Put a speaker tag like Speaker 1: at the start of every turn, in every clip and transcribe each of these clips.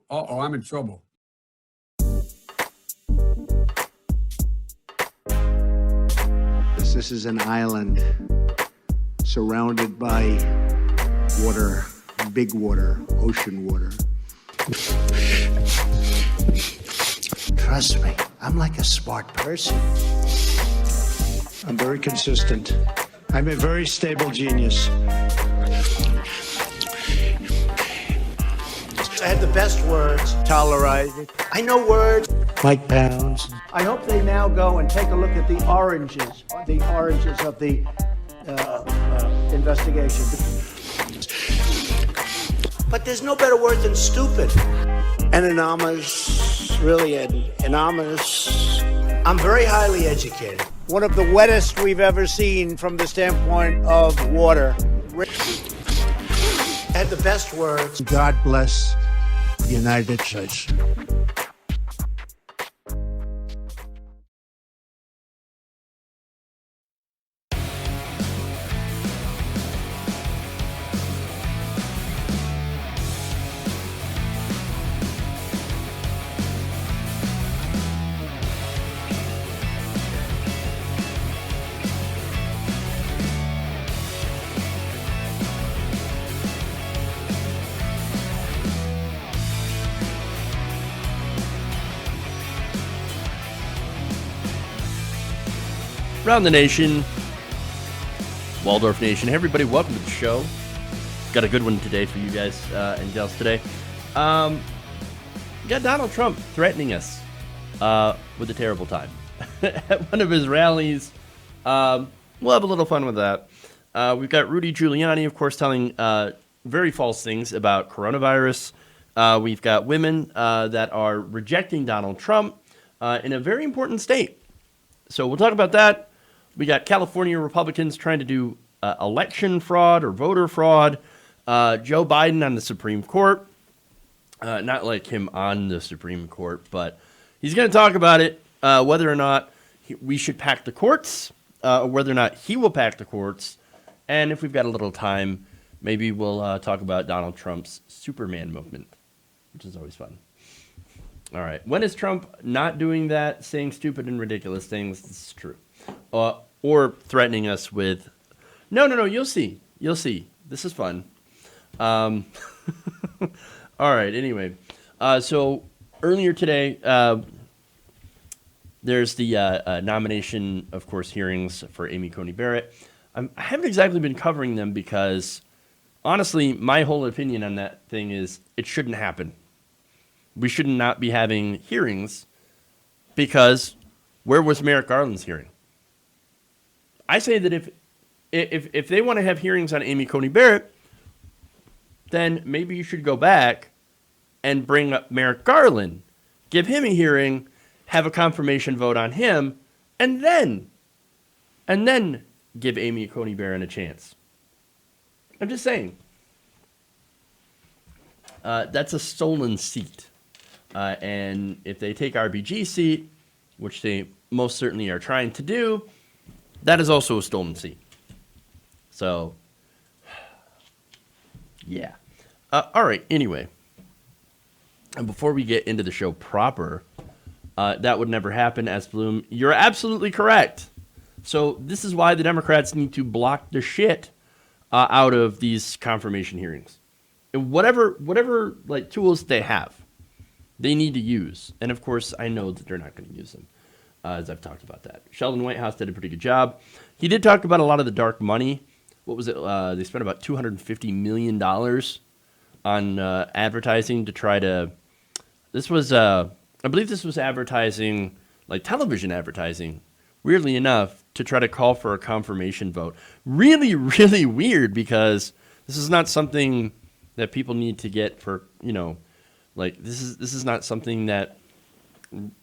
Speaker 1: Uh-oh, I'm in trouble.
Speaker 2: This is an island surrounded by water, big water, ocean water. Trust me, I'm like a smart person. I'm very consistent. I'm a very stable genius. I had the best words, tolerated. I know words. Mike Pounds. I hope they now go and take a look at the oranges of the investigation. But there's no better word than stupid. Anonymous, really anonymous. I'm very highly educated. One of the wettest we've ever seen from the standpoint of water. I had the best words. God bless the United States.
Speaker 3: Around the nation, Waldorf Nation. Hey everybody, welcome to the show. Got a good one today for you guys and gals today. We got Donald Trump threatening us with a terrible time at one of his rallies. We'll have a little fun with that. We've got Rudy Giuliani, of course, telling very false things about coronavirus. We've got women that are rejecting Donald Trump in a very important state. So we'll talk about that. We got California Republicans trying to do election fraud or voter fraud. Joe Biden on the Supreme Court. Not like him on the Supreme Court, but he's going to talk about it, whether or not we should pack the courts, or whether or not he will pack the courts. And if we've got a little time, maybe we'll talk about Donald Trump's Superman movement, which is always fun. All right. When is Trump not doing that, saying stupid and ridiculous things? This is true. Or threatening us with, no, you'll see. You'll see. This is fun. All right, anyway. So earlier today, there's the nomination, of course, hearings for Amy Coney Barrett. I haven't exactly been covering them because, honestly, my whole opinion on that thing is it shouldn't happen. We should not be having hearings because where was Merrick Garland's hearing? I say that if they want to have hearings on Amy Coney Barrett, then maybe you should go back and bring up Merrick Garland, give him a hearing, have a confirmation vote on him, and then give Amy Coney Barrett a chance. I'm just saying. That's a stolen seat. And if they take RBG's seat, which they most certainly are trying to do, that is also a stolen seat. So, yeah. All right, anyway. And before we get into the show proper, that would never happen, S. Bloom. You're absolutely correct. So this is why the Democrats need to block the shit out of these confirmation hearings. And whatever like tools they have, they need to use. And, of course, I know that they're not going to use them, as I've talked about that. Sheldon Whitehouse did a pretty good job. He did talk about a lot of the dark money. What was it? They spent about $250 million on advertising to try to – this was I believe this was advertising, like television advertising, weirdly enough, to try to call for a confirmation vote. Really, really weird because this is not something that people need to get for, like this is not something that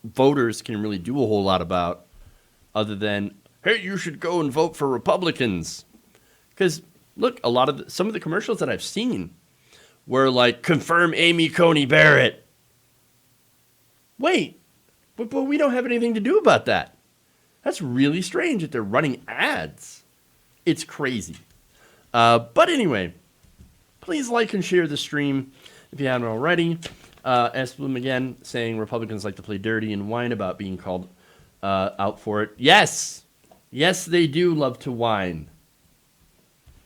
Speaker 3: voters can really do a whole lot about other than, hey, you should go and vote for Republicans. Because, look, some of the commercials that I've seen were like, confirm Amy Coney Barrett. Wait, but we don't have anything to do about that. That's really strange that they're running ads. It's crazy. But anyway, please like and share the stream if you haven't already. Esplin again saying Republicans like to play dirty and whine about being called out for it. Yes, yes, they do love to whine.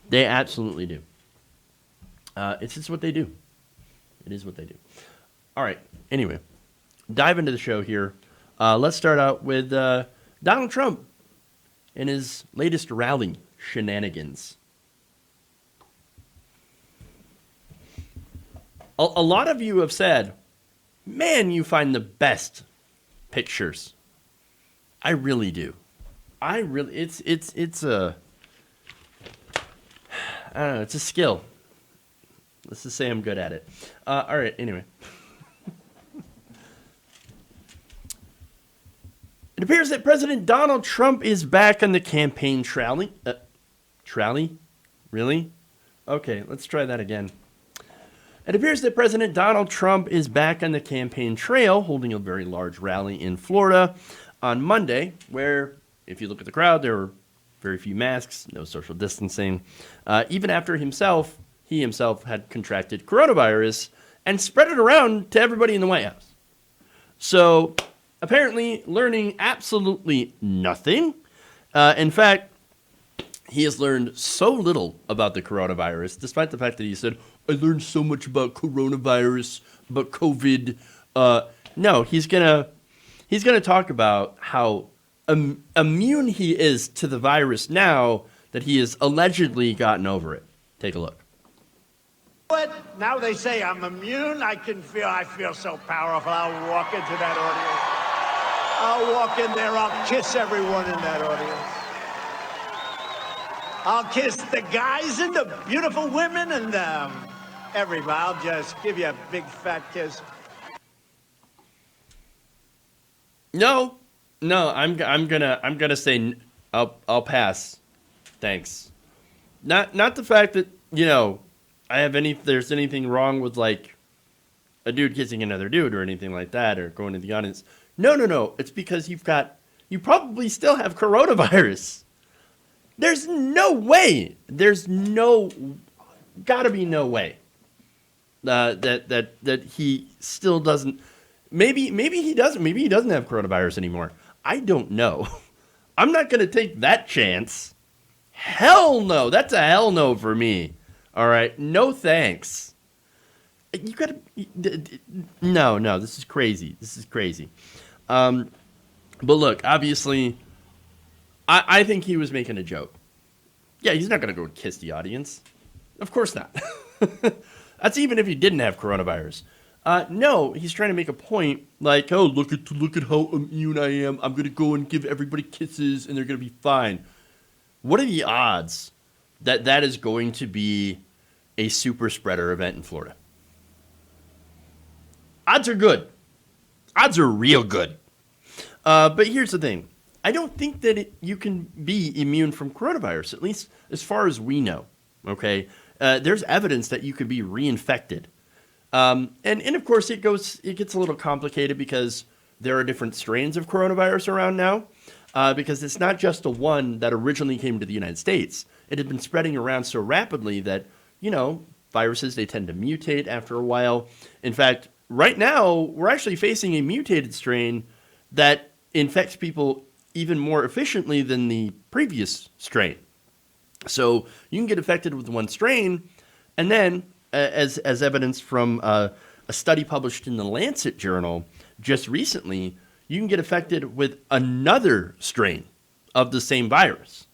Speaker 3: They absolutely do. It's just what they do. It is what they do. All right. Anyway, dive into the show here. Let's start out with Donald Trump and his latest rally shenanigans. A lot of you have said, man, you find the best pictures. I really do. It's a, I don't know, it's a skill. Let's just say I'm good at it. All right, anyway. It appears that President Donald Trump is back on the campaign trolley. Trolley? Really? Okay, let's try that again. It appears that President Donald Trump is back on the campaign trail, holding a very large rally in Florida on Monday, where, if you look at the crowd, there were very few masks, no social distancing. Even after he himself had contracted coronavirus and spread it around to everybody in the White House. So, apparently learning absolutely nothing. In fact, he has learned so little about the coronavirus, despite the fact that he said, I learned so much about coronavirus, about COVID. No, he's gonna talk about how immune he is to the virus now that he has allegedly gotten over it. Take a look.
Speaker 2: What? Now they say I'm immune. I feel so powerful. I'll walk into that audience. I'll walk in there. I'll kiss everyone in that audience. I'll kiss the guys and the beautiful women and everybody. I'll just give you a big fat kiss.
Speaker 3: No, I'm gonna say I'll pass. Thanks. Not the fact that, there's anything wrong with like a dude kissing another dude or anything like that or going to the audience. No. It's because you probably still have coronavirus. There's no way. Gotta be no way that he still doesn't. Maybe he doesn't. Maybe he doesn't have coronavirus anymore. I don't know. I'm not gonna take that chance. Hell no. That's a hell no for me. All right. No thanks. You gotta. No. This is crazy. But look, obviously, I think he was making a joke. Yeah, he's not going to go kiss the audience. Of course not. That's even if he didn't have coronavirus. No, he's trying to make a point like, oh, look at how immune I am. I'm going to go and give everybody kisses and they're going to be fine. What are the odds that is going to be a super spreader event in Florida? Odds are good. Odds are real good. But here's the thing. I don't think that you can be immune from coronavirus, at least as far as we know. Okay, there's evidence that you could be reinfected, and of course it gets a little complicated because there are different strains of coronavirus around now. Because it's not just the one that originally came to the United States. It had been spreading around so rapidly that viruses, they tend to mutate after a while. In fact, right now we're actually facing a mutated strain that infects people even more efficiently than the previous strain. So you can get affected with one strain, and then, as evidence from a study published in the Lancet journal just recently, you can get affected with another strain of the same virus.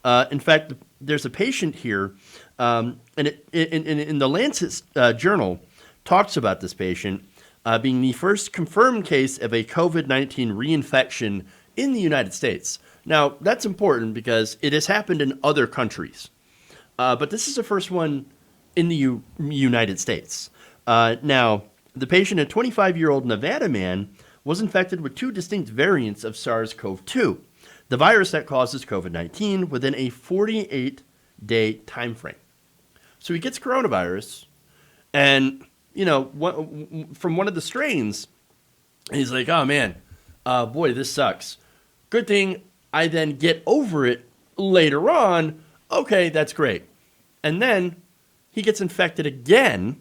Speaker 3: In fact, there's a patient here, and in the Lancet journal talks about this patient being the first confirmed case of a COVID-19 reinfection in the United States. Now, that's important because it has happened in other countries. But this is the first one in the United States. Now, the patient, a 25-year-old Nevada man, was infected with two distinct variants of SARS-CoV-2, the virus that causes COVID-19, within a 48-day time frame. So he gets coronavirus, and, from one of the strains, he's like, oh, man, boy, this sucks. Good thing I then get over it later on. Okay, that's great. And then he gets infected again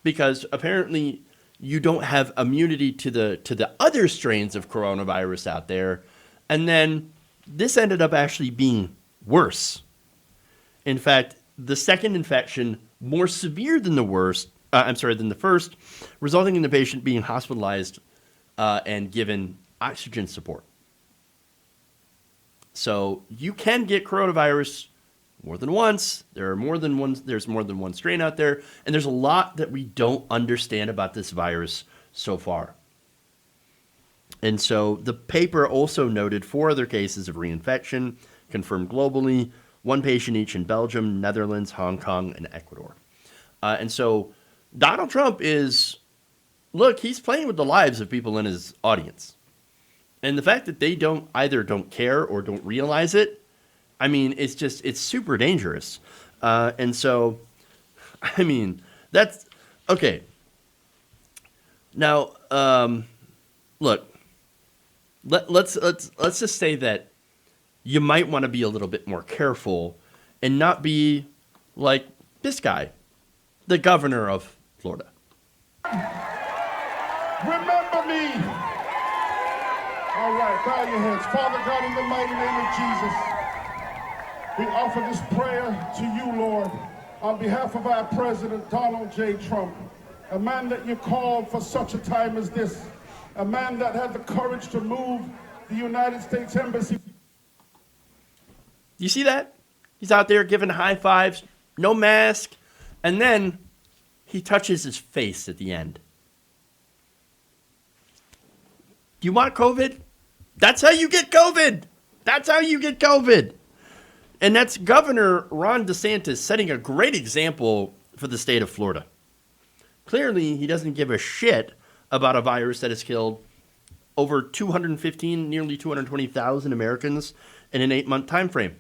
Speaker 3: because apparently you don't have immunity to the other strains of coronavirus out there. And then this ended up actually being worse. In fact, the second infection, more severe than than the first, resulting in the patient being hospitalized and given oxygen support. So you can get coronavirus more than once. There's more than one strain out there, and there's a lot that we don't understand about this virus so far. And so the paper also noted 4 other cases of reinfection confirmed globally, 1 patient each in Belgium, Netherlands, Hong Kong, and Ecuador. And so Donald Trump he's playing with the lives of people in his audience. And the fact that they don't care or don't realize it, I mean, it's super dangerous. And so, I mean, that's okay. Now, look, let's just say that you might want to be a little bit more careful and not be like this guy, the governor of Florida.
Speaker 1: Remember me. All right, bow your heads. Father God, in the mighty name of Jesus, we offer this prayer to you, Lord, on behalf of our president, Donald J. Trump, a man that you called for such a time as this, a man that had the courage to move the United States Embassy.
Speaker 3: You see that? He's out there giving high fives, no mask, and then he touches his face at the end. Do you want COVID? That's how you get COVID. That's how you get COVID. And that's Governor Ron DeSantis setting a great example for the state of Florida. Clearly, he doesn't give a shit about a virus that has killed over 215, nearly 220,000 Americans in an 8-month time frame.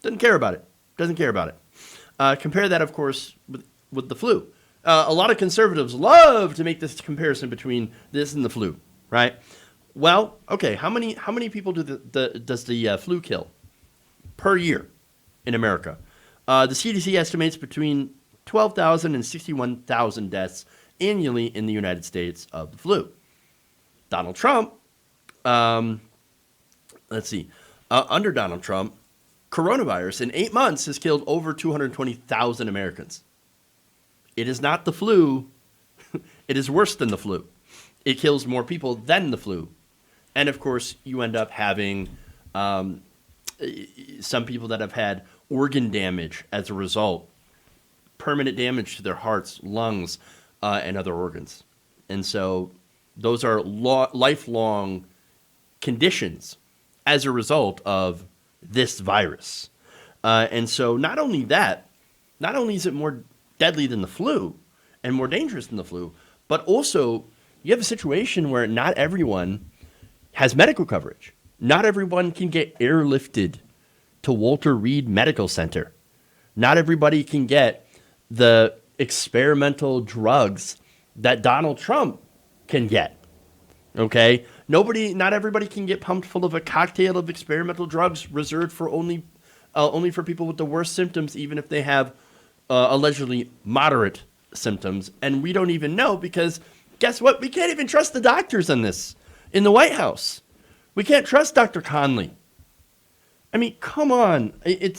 Speaker 3: Doesn't care about it. Doesn't care about it. Compare that, of course, with the flu. A lot of conservatives love to make this comparison between this and the flu, right? Well, okay, how many people does the flu kill per year in America? The CDC estimates between 12,000 and 61,000 deaths annually in the United States of the flu. Donald Trump, under Donald Trump, coronavirus in 8 months has killed over 220,000 Americans. It is not the flu. It is worse than the flu. It kills more people than the flu. And of course, you end up having some people that have had organ damage as a result, permanent damage to their hearts, lungs, and other organs. And so those are lifelong conditions as a result of this virus. And so not only is it more deadly than the flu and more dangerous than the flu, but also you have a situation where not everyone has medical coverage. Not everyone can get airlifted to Walter Reed Medical Center. Not everybody can get the experimental drugs that Donald Trump can get. Okay? Not everybody can get pumped full of a cocktail of experimental drugs reserved for only for people with the worst symptoms, even if they have allegedly moderate symptoms. And we don't even know because guess what? We can't even trust the doctors on this in the White House. We can't trust Dr. Conley. I mean, come on. And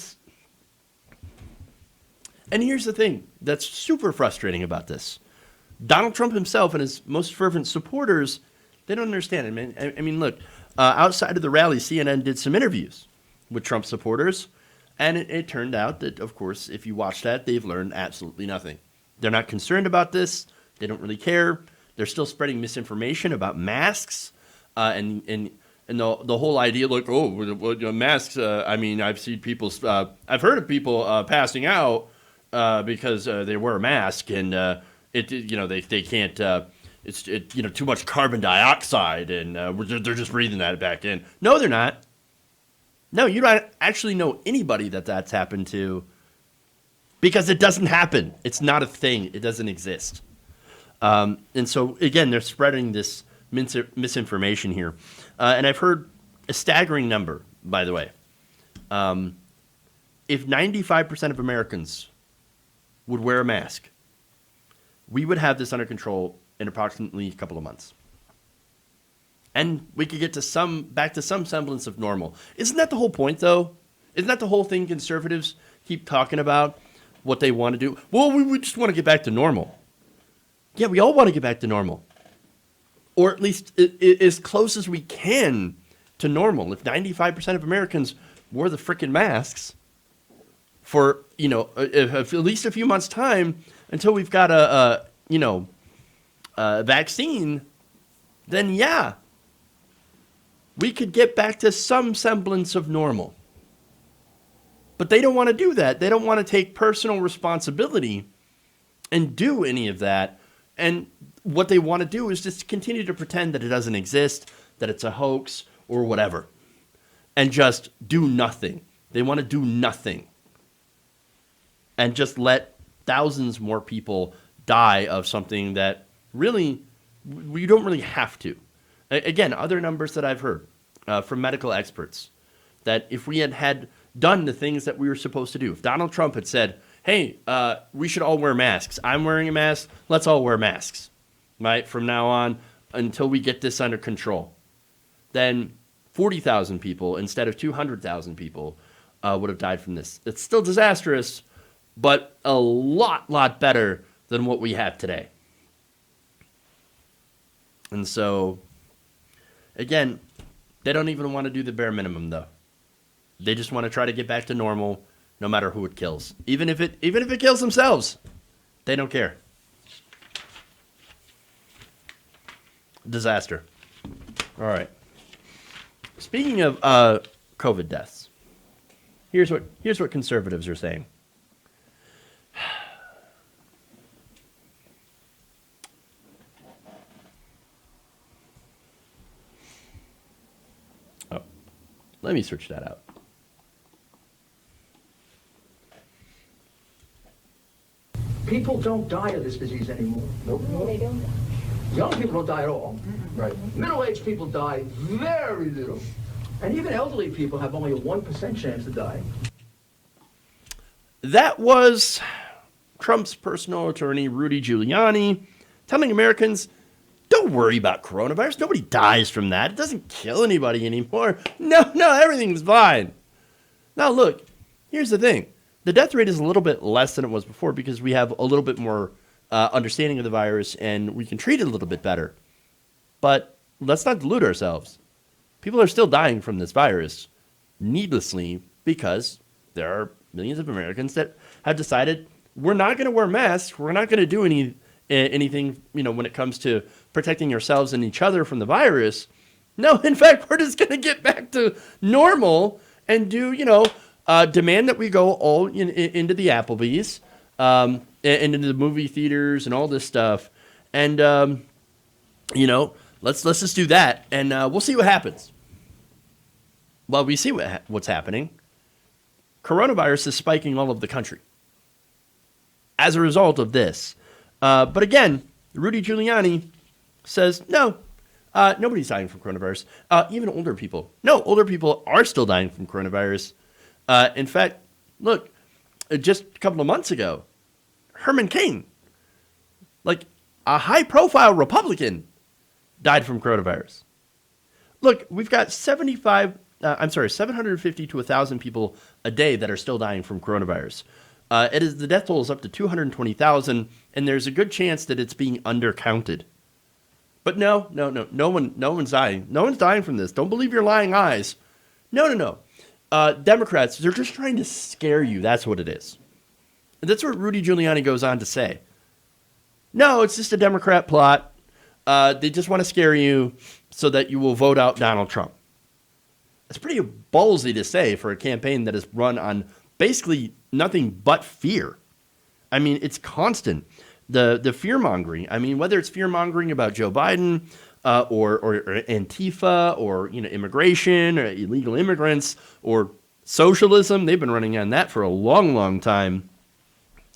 Speaker 3: here's the thing that's super frustrating about this. Donald Trump himself and his most fervent supporters, they don't understand it. I mean, look, outside of the rally, CNN did some interviews with Trump supporters, and it turned out that, of course, if you watch that, they've learned absolutely nothing. They're not concerned about this. They don't really care. They're still spreading misinformation about masks, and the whole idea, like, masks. I mean, I've seen people. I've heard of people passing out because they wear a mask, and they can't. It's too much carbon dioxide, and they're just breathing that back in. No, they're not. No, you don't actually know anybody that's happened to, because it doesn't happen. It's not a thing. It doesn't exist. And so again, they're spreading this misinformation here. And I've heard a staggering number, by the way. If 95% of Americans would wear a mask, we would have this under control in approximately a couple of months. And we could get to back to some semblance of normal. Isn't that the whole point, though? Isn't that the whole thing conservatives keep talking about, what they want to do? Well, we just want to get back to normal. Yeah, we all want to get back to normal. Or at least as close as we can to normal. If 95% of Americans wore the frickin' masks for, at least a few months' time until we've got a vaccine, then yeah, we could get back to some semblance of normal. But they don't want to do that. They don't want to take personal responsibility and do any of that. And what they want to do is just continue to pretend that it doesn't exist, that it's a hoax or whatever, and just do nothing. They want to do nothing and just let thousands more people die of something that really, we don't really have to. Again, other numbers that I've heard from medical experts, that if we had done the things that we were supposed to do, if Donald Trump had said, hey, we should all wear masks. I'm wearing a mask. Let's all wear masks, right, from now on until we get this under control. Then 40,000 people instead of 200,000 people would have died from this. It's still disastrous, but a lot better than what we have today. And so, again, they don't even want to do the bare minimum, though. They just want to try to get back to normal, no matter who it kills. Even if it kills themselves, they don't care. Disaster. All right. Speaking of COVID deaths, here's what conservatives are saying. Oh, let me search that out.
Speaker 4: People don't die of this disease anymore.
Speaker 5: No, they don't.
Speaker 4: Young people don't die at all.
Speaker 5: Right.
Speaker 4: Middle-aged people die very little. And even elderly people have only a 1% chance to die.
Speaker 3: That was Trump's personal attorney, Rudy Giuliani, telling Americans, don't worry about coronavirus. Nobody dies from that. It doesn't kill anybody anymore. No, everything's fine. Now, look, here's the thing. The death rate is a little bit less than it was before because we have a little bit more understanding of the virus and we can treat it a little bit better. But let's not delude ourselves. People are still dying from this virus needlessly because there are millions of Americans that have decided we're not going to wear masks. We're not going to do anything, when it comes to protecting ourselves and each other from the virus. No, in fact, we're just going to get back to normal and do, demand that we go all into the Applebee's and into the movie theaters and all this stuff. And, let's just do that and we'll see what happens. Well, we see what's happening. Coronavirus is spiking all over the country as a result of this. But again, Rudy Giuliani says, no, nobody's dying from coronavirus. Even older people. No, older people are still dying from coronavirus. In fact, look, just a couple of months ago, Herman Cain, like a high-profile Republican, died from coronavirus. Look, we've got 750 to 1,000 people a day that are still dying from coronavirus. The death toll is up to 220,000, and there's a good chance that it's being undercounted. But no one's dying. No one's dying from this. Don't believe your lying eyes. No. Democrats, they're just trying to scare you. That's what it is. And that's what Rudy Giuliani goes on to say. No, it's just a Democrat plot. They just want to scare you so that you will vote out Donald Trump. It's pretty ballsy to say for a campaign that is run on basically nothing but fear. I mean, it's constant. The fear-mongering. I mean, whether it's fear-mongering about Joe Biden or Antifa or immigration or illegal immigrants or socialism, they've been running on that for a long, long time.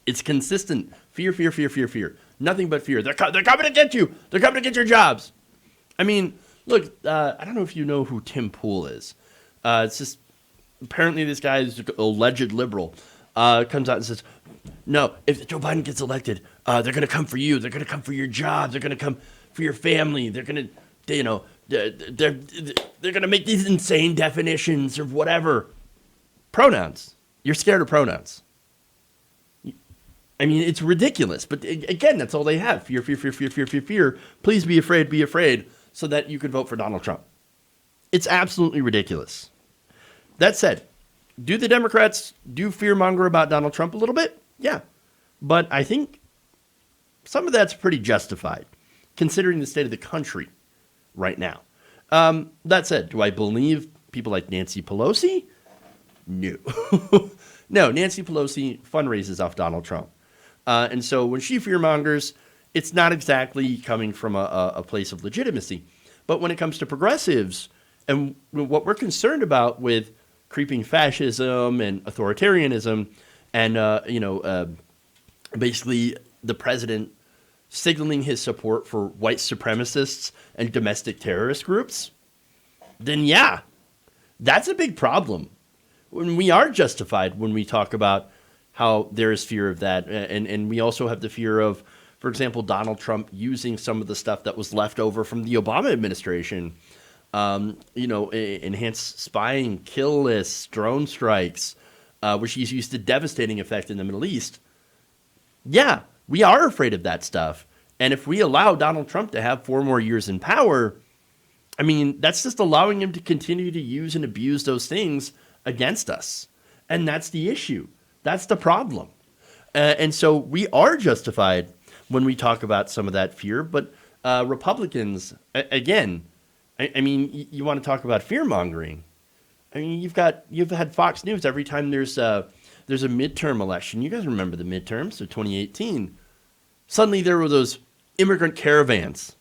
Speaker 3: It's consistent. Fear. Nothing but fear. They're coming to get you. They're coming to get your jobs. I mean, look, I don't know if you know who Tim Pool is. It's just apparently this guy is an alleged liberal. comes out and says, no, if Joe Biden gets elected, they're going to come for you. They're going to come for your job. They're going to come for your family. They're going to, they're going to make these insane definitions of whatever. Pronouns. You're scared of pronouns. I mean, it's ridiculous. But again, that's all they have. Fear, fear, fear, fear, fear, fear, fear. Please be afraid, so that you could vote for Donald Trump. It's absolutely ridiculous. That said, do the Democrats do fear-monger about Donald Trump a little bit? Yeah. But I think some of that's pretty justified, considering the state of the country right now. That said, do I believe people like Nancy Pelosi? No. No, Nancy Pelosi fundraises off Donald Trump. And so when she fear-mongers, it's not exactly coming from a place of legitimacy. But when it comes to progressives and what we're concerned about with creeping fascism and authoritarianism and, basically the president signaling his support for white supremacists and domestic terrorist groups, then yeah, that's a big problem. When we are justified when we talk about how there is fear of that. And we also have the fear of, for example, Donald Trump using some of the stuff that was left over from the Obama administration, enhanced spying, kill lists, drone strikes, which he's used to devastating effect in the Middle East. Yeah, we are afraid of that stuff. And if we allow Donald Trump to have 4 more years in power, I mean, that's just allowing him to continue to use and abuse those things against us. And that's the issue. That's the problem. And so we are justified when we talk about some of that fear. But Republicans, again, I mean, you want to talk about fear-mongering. I mean, you've had Fox News every time there's a midterm election. You guys remember the midterms of 2018. Suddenly there were those immigrant caravans.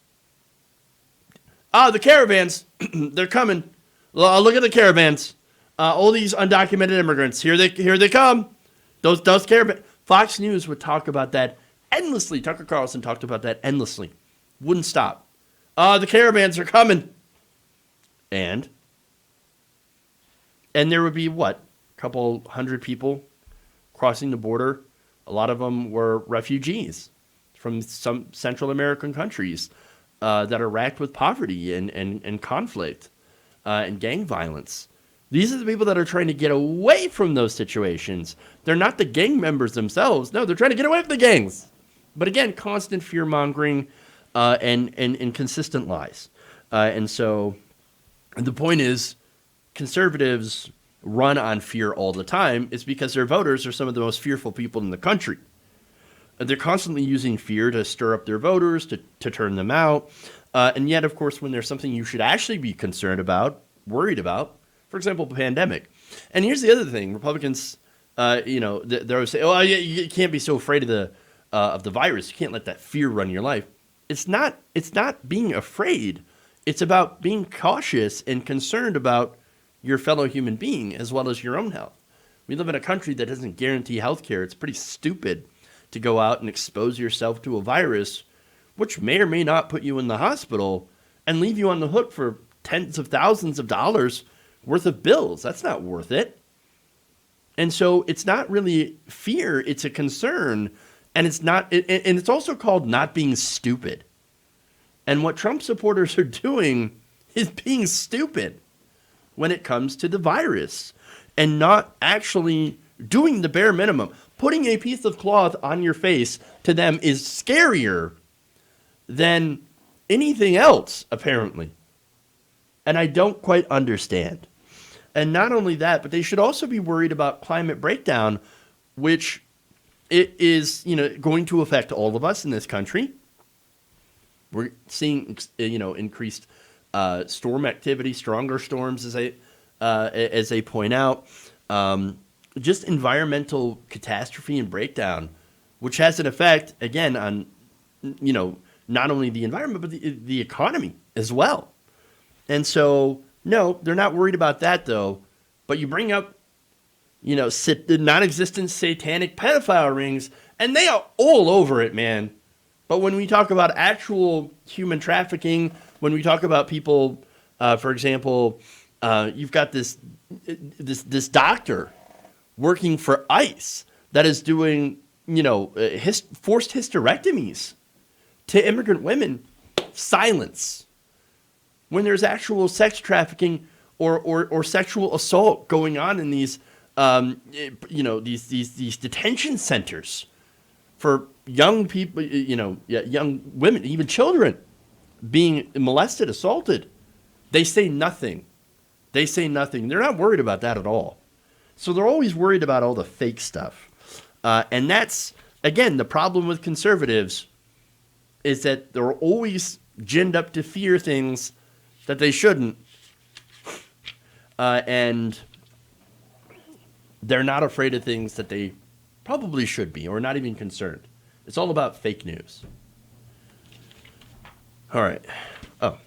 Speaker 3: The caravans, they're coming. Look at the caravans. All these undocumented immigrants. Here they come. Those caravans. Fox News would talk about that endlessly. Tucker Carlson talked about that endlessly. Wouldn't stop. The caravans are coming. And there would be, a couple hundred people crossing the border. A lot of them were refugees from some Central American countries that are racked with poverty and conflict and gang violence. These are the people that are trying to get away from those situations. They're not the gang members themselves. No, they're trying to get away from the gangs. But again, constant fear-mongering and consistent lies. And so the point is, conservatives run on fear all the time. It's because their voters are some of the most fearful people in the country. They're constantly using fear to stir up their voters, to turn them out. And yet, of course, when there's something you should actually be concerned about, worried about, for example, the pandemic. And here's the other thing. Republicans, they always say, oh, you can't be so afraid of the virus. You can't let that fear run your life. It's not being afraid. It's about being cautious and concerned about your fellow human being as well as your own health. We live in a country that doesn't guarantee health care. It's pretty stupid to go out and expose yourself to a virus, which may or may not put you in the hospital and leave you on the hook for tens of thousands of dollars worth of bills. That's not worth it. And so it's not really fear, it's a concern, and it's also called not being stupid. And what Trump supporters are doing is being stupid when it comes to the virus and not actually doing the bare minimum. Putting a piece of cloth on your face to them is scarier than anything else, apparently. And I don't quite understand. And not only that, but they should also be worried about climate breakdown, which it is, going to affect all of us in this country. We're seeing, increased storm activity, stronger storms, as they point out. Just environmental catastrophe and breakdown, which has an effect, again, on, not only the environment, but the economy as well. And so, no, they're not worried about that, though. But you bring up, the non-existent satanic pedophile rings, and they are all over it, man. But when we talk about actual human trafficking, when we talk about people, for example, you've got this doctor working for ICE that is doing, forced hysterectomies to immigrant women. Silence. When there's actual sex trafficking or sexual assault going on in these, these detention centers for young people, young women, even children being molested, assaulted, they say nothing. They say nothing. They're not worried about that at all. So they're always worried about all the fake stuff. And that's, again, the problem with conservatives is that they're always ginned up to fear things that they shouldn't. And they're not afraid of things that they probably should be, or not even concerned. It's all about fake news. All right. Oh.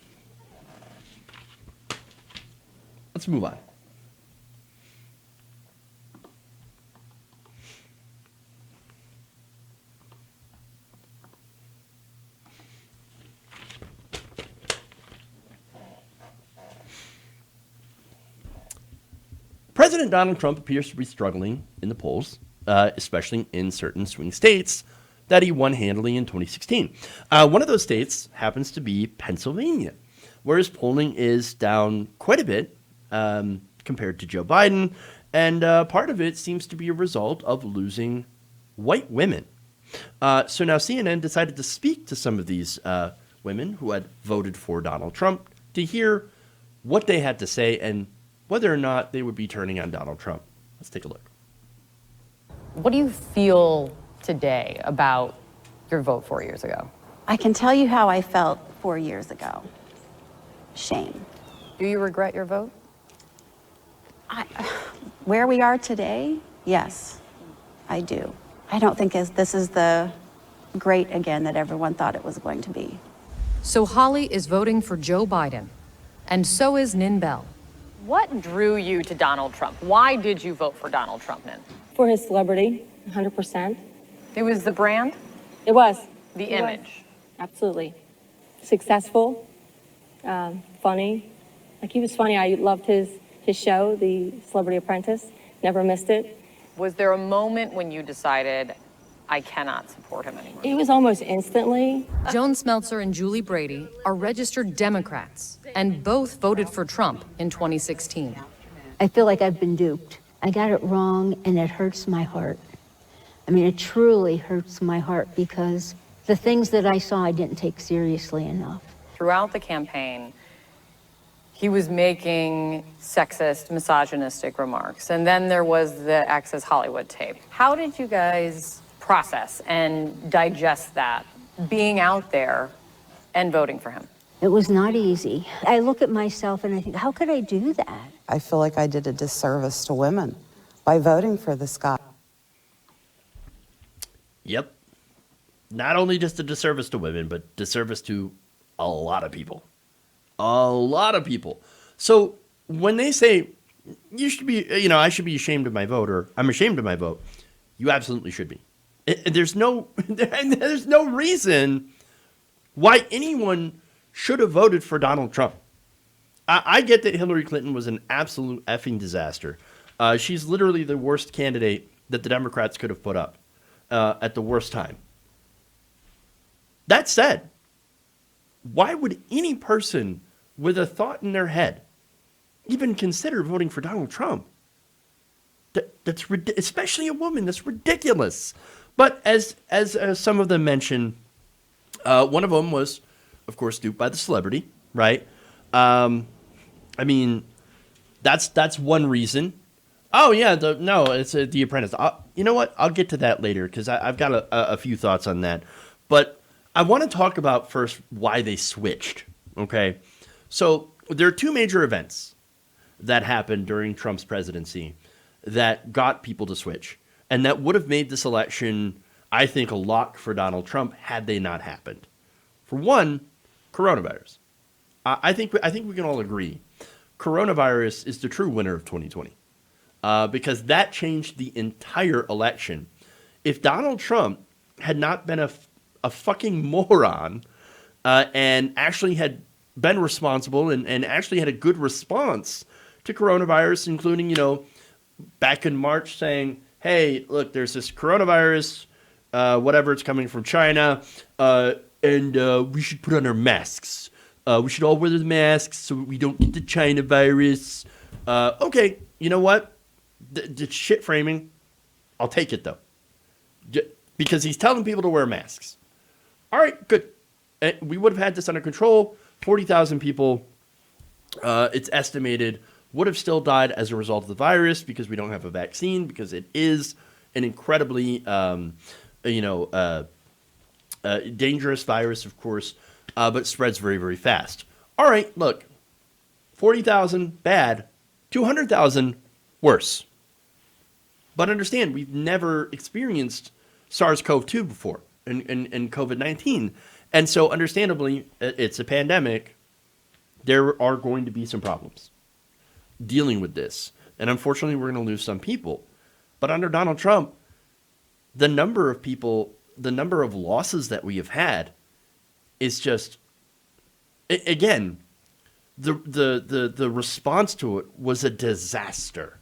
Speaker 3: Let's move on. President Donald Trump appears to be struggling in the polls, especially in certain swing states that he won handily in 2016. One of those states happens to be Pennsylvania, where his polling is down quite a bit compared to Joe Biden, and part of it seems to be a result of losing white women. So now CNN decided to speak to some of these women who had voted for Donald Trump to hear what they had to say and whether or not they would be turning on Donald Trump. Let's take a look.
Speaker 5: What do you feel today about your vote 4 years ago?
Speaker 6: I can tell you how I felt 4 years ago. Shame.
Speaker 5: Do you regret your vote?
Speaker 6: Where we are today, yes, I do. I don't think this is the great again that everyone thought it was going to be.
Speaker 7: So Holly is voting for Joe Biden, and so is Nin Bell.
Speaker 5: What drew you to Donald Trump? Why did you vote for Donald Trump, Nin?
Speaker 8: For his celebrity, 100%.
Speaker 5: It was the brand?
Speaker 8: It was.
Speaker 5: The
Speaker 8: It
Speaker 5: image?
Speaker 8: was. Absolutely. Successful, funny. Like, he was funny. I loved his show, The Celebrity Apprentice. Never missed it.
Speaker 5: Was there a moment when you decided, I cannot support him anymore?
Speaker 8: It was almost instantly.
Speaker 7: Joan Smeltzer and Julie Brady are registered Democrats, and both voted for Trump in 2016.
Speaker 9: I feel like I've been duped. I got it wrong, and it hurts my heart. I mean, it truly hurts my heart because the things that I saw I didn't take seriously enough.
Speaker 5: Throughout the campaign, he was making sexist, misogynistic remarks. And then there was the Access Hollywood tape. How did you guys process and digest that, being out there and voting for him?
Speaker 9: It was not easy. I look at myself and I think, how could I do that?
Speaker 10: I feel like I did a disservice to women by voting for this guy.
Speaker 3: Yep. Not only just a disservice to women, but disservice to a lot of people. A lot of people. So when they say, you should be, I should be ashamed of my vote, or I'm ashamed of my vote, you absolutely should be. There's no reason why anyone should have voted for Donald Trump. I get that Hillary Clinton was an absolute effing disaster. She's literally the worst candidate that the Democrats could have put up at the worst time. That said, why would any person with a thought in their head even consider voting for Donald Trump? That's especially a woman. That's ridiculous. But as some of them mentioned, one of them was, of course, duped by the celebrity, right? I mean, that's one reason. Oh yeah, it's The Apprentice. You know what? I'll get to that later because I've got a few thoughts on that. But I want to talk about first why they switched. Okay, so there are two major events that happened during Trump's presidency that got people to switch, and that would have made this election, I think, a lock for Donald Trump had they not happened. For one, coronavirus. I think we can all agree coronavirus is the true winner of 2020 because that changed the entire election. If Donald Trump had not been a fucking moron and actually had been responsible and actually had a good response to coronavirus, including, back in March saying, hey, look, there's this coronavirus, whatever, it's coming from China, and we should put on our masks. We should all wear the masks so we don't get the China virus. Okay, you know what? The shit framing, I'll take it, though. Because he's telling people to wear masks. All right, good. We would have had this under control. 40,000 people, it's estimated, would have still died as a result of the virus because we don't have a vaccine, because it is an incredibly, dangerous virus, of course, but it spreads very, very fast. All right, look, 40,000, bad. 200,000, worse. But understand, we've never experienced SARS-CoV-2 before and COVID-19. And so, understandably, it's a pandemic. There are going to be some problems dealing with this. And unfortunately, we're going to lose some people. But under Donald Trump, the number of people, the number of losses that we have had is just, again, the response to it was a disaster.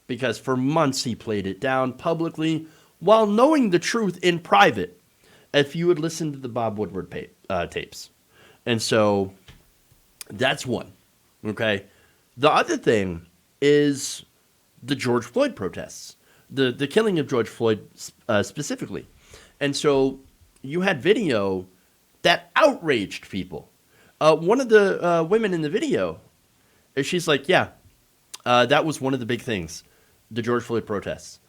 Speaker 3: Because for months he played it down publicly while knowing the truth in private, if you had listened to the Bob Woodward tapes. And so that's one, okay? The other thing is the George Floyd protests, the killing of George Floyd specifically. And so you had video that outraged people. One of the women in the video, she's like, yeah, that was one of the big things, the George Floyd protests.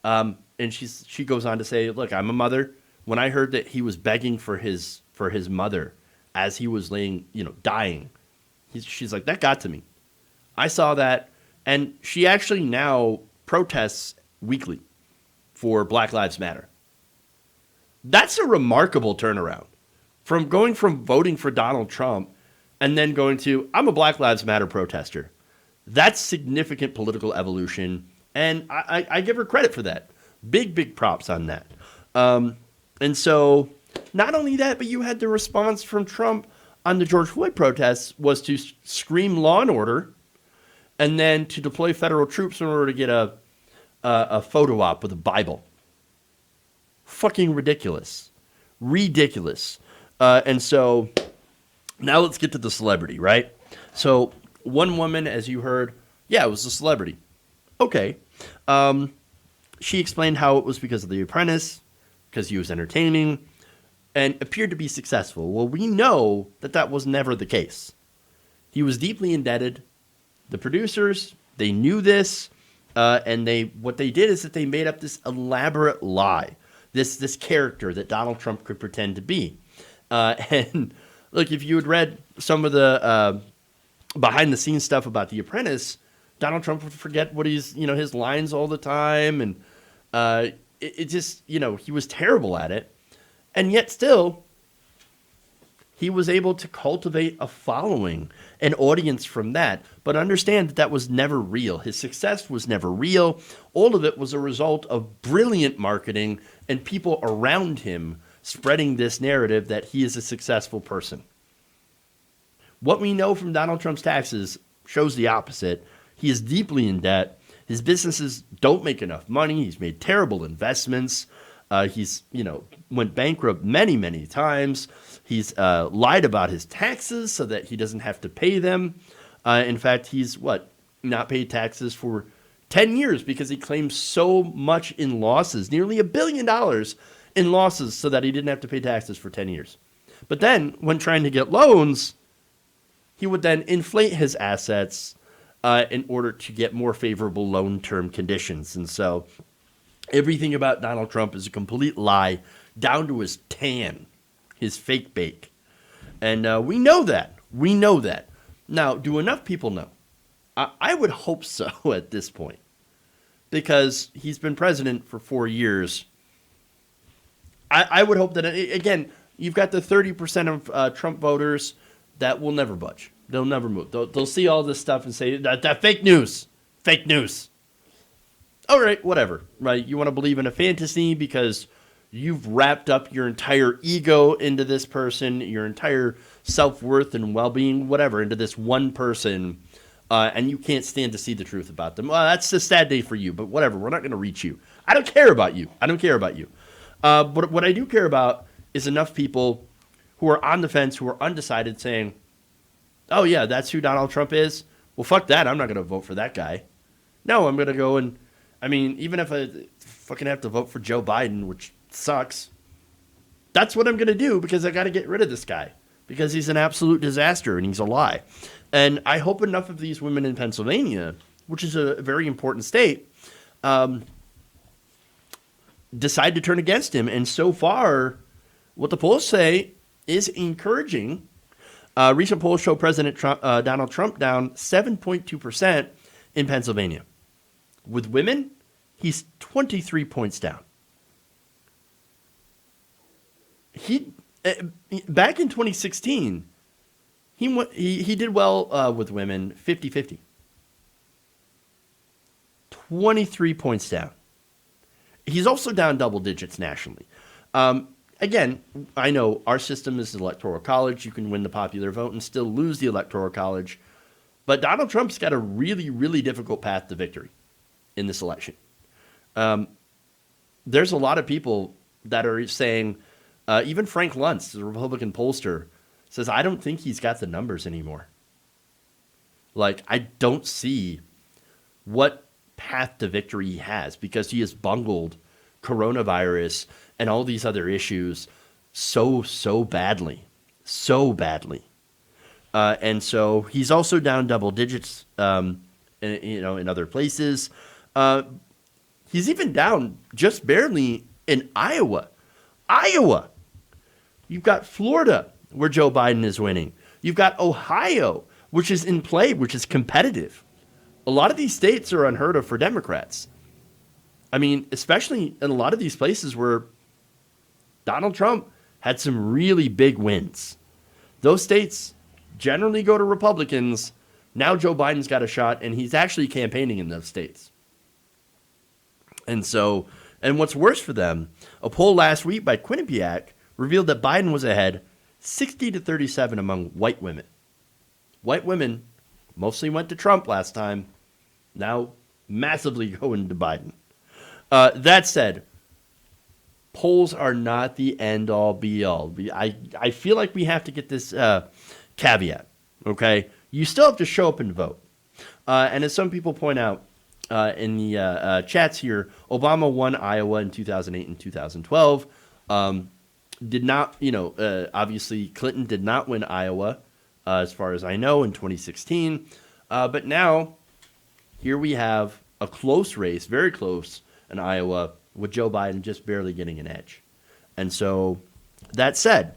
Speaker 3: And she goes on to say, look, I'm a mother. When I heard that he was begging for his mother as he was laying, dying, she's like, that got to me. I saw that. And she actually now protests weekly for Black Lives Matter. That's a remarkable turnaround from going from voting for Donald Trump and then going to, I'm a Black Lives Matter protester. That's significant political evolution. And I give her credit for that. Big props on that. And so not only that, but you had the response from Trump on the George Floyd protests was to scream law and order and then to deploy federal troops in order to get a photo op with a Bible. Fucking ridiculous. Ridiculous. And so now let's get to the celebrity, right? So one woman, as you heard, yeah, it was a celebrity. Okay. She explained how it was because of The Apprentice, because he was entertaining, and appeared to be successful. Well, we know that was never the case. He was deeply indebted. The producers, they knew this, and what they did is that they made up this elaborate lie, this character that Donald Trump could pretend to be. And look, if you had read some of the behind-the-scenes stuff about The Apprentice, Donald Trump would forget what his lines all the time, and it just, he was terrible at it. And yet still, he was able to cultivate a following, an audience from that. But understand that was never real. His success was never real. All of it was a result of brilliant marketing and people around him spreading this narrative that he is a successful person. What we know from Donald Trump's taxes shows the opposite. He is deeply in debt. His businesses don't make enough money. He's made terrible investments. He's, went bankrupt many, many times. He's lied about his taxes so that he doesn't have to pay them. In fact, he's not paid taxes for 10 years because he claims so much in losses, nearly $1 billion in losses so that he didn't have to pay taxes for 10 years. But then when trying to get loans, he would then inflate his assets in order to get more favorable loan term conditions. And so everything about Donald Trump is a complete lie, down to his tan, his fake bake. And we know that. We know that. Now, do enough people know? I would hope so at this point, because he's been president for 4 years. I would hope that, again, you've got the 30% of Trump voters that will never budge. They'll never move. They'll see all this stuff and say, that fake news. Fake news. All right, whatever, right? You want to believe in a fantasy because you've wrapped up your entire ego into this person, your entire self-worth and well-being, whatever, into this one person. and you can't stand to see the truth about them. Well, that's a sad day for you, but whatever. We're not going to reach you. I don't care about you. I don't care about you. But what I do care about is enough people who are on the fence, who are undecided, saying, oh, yeah, that's who Donald Trump is? Well, fuck that. I'm not going to vote for that guy. No, I'm going to go and, I mean, even if I fucking have to vote for Joe Biden, which sucks, that's what I'm going to do because I got to get rid of this guy because he's an absolute disaster and he's a lie. And I hope enough of these women in Pennsylvania, which is a very important state, decide to turn against him. And so far, what the polls say is encouraging. Recent polls show President Trump, Donald Trump down 7.2% in Pennsylvania. With women, he's 23 points down. He back in 2016, he did well with women, 50-50. 23 points down. He's also down double digits nationally. Again, I know our system is the Electoral College. You can win the popular vote and still lose the Electoral College. But Donald Trump's got a really, really difficult path to victory in this election. There's a lot of people that are saying, even Frank Luntz, the Republican pollster, says, I don't think he's got the numbers anymore. Like, I don't see what path to victory he has because he has bungled coronavirus and all these other issues so badly. And so he's also down double digits, in other places. He's even down just barely in Iowa. You've got Florida, where Joe Biden is winning. You've got Ohio, which is in play, which is competitive. A lot of these states are unheard of for Democrats. I mean, especially in a lot of these places where Donald Trump had some really big wins. Those states generally go to Republicans. Now Joe Biden's got a shot, and he's actually campaigning in those states. And what's worse for them, a poll last week by Quinnipiac revealed that Biden was ahead 60-37 among white women. White women mostly went to Trump last time, now massively going to Biden. That said, polls are not the end-all, be-all. I feel like we have to get this caveat, okay? You still have to show up and vote. And as some people point out in the chats here, Obama won Iowa in 2008 and 2012. Did not, obviously Clinton did not win Iowa, as far as I know, in 2016. But now, here we have a close race, very close in Iowa, with Joe Biden just barely getting an edge. And so, that said,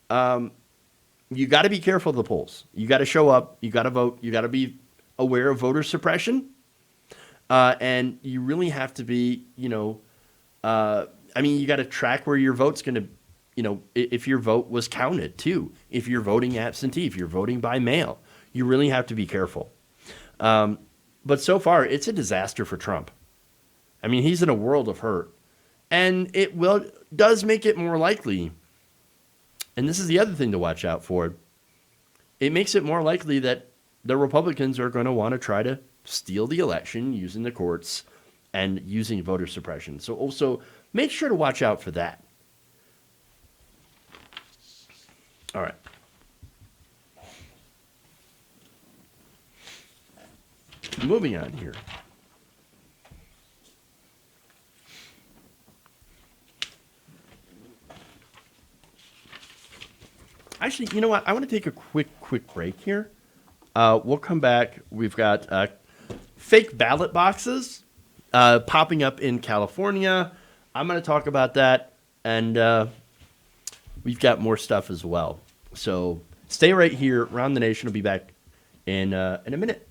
Speaker 3: you got to be careful of the polls. You got to show up. You got to vote. You got to be aware of voter suppression. And you really have to be, you got to track where your vote's going to, if your vote was counted too. If you're voting absentee, if you're voting by mail, you really have to be careful. But so far, it's a disaster for Trump. I mean, he's in a world of hurt. And it does make it more likely, and this is the other thing to watch out for, it makes it more likely that the Republicans are going to want to try to steal the election using the courts and using voter suppression. So also make sure to watch out for that. All right. Moving on here. Actually, you know what? I want to take a quick break here. We'll come back. We've got fake ballot boxes popping up in California. I'm going to talk about that, and we've got more stuff as well. So stay right here. Round the Nation will be back in a minute.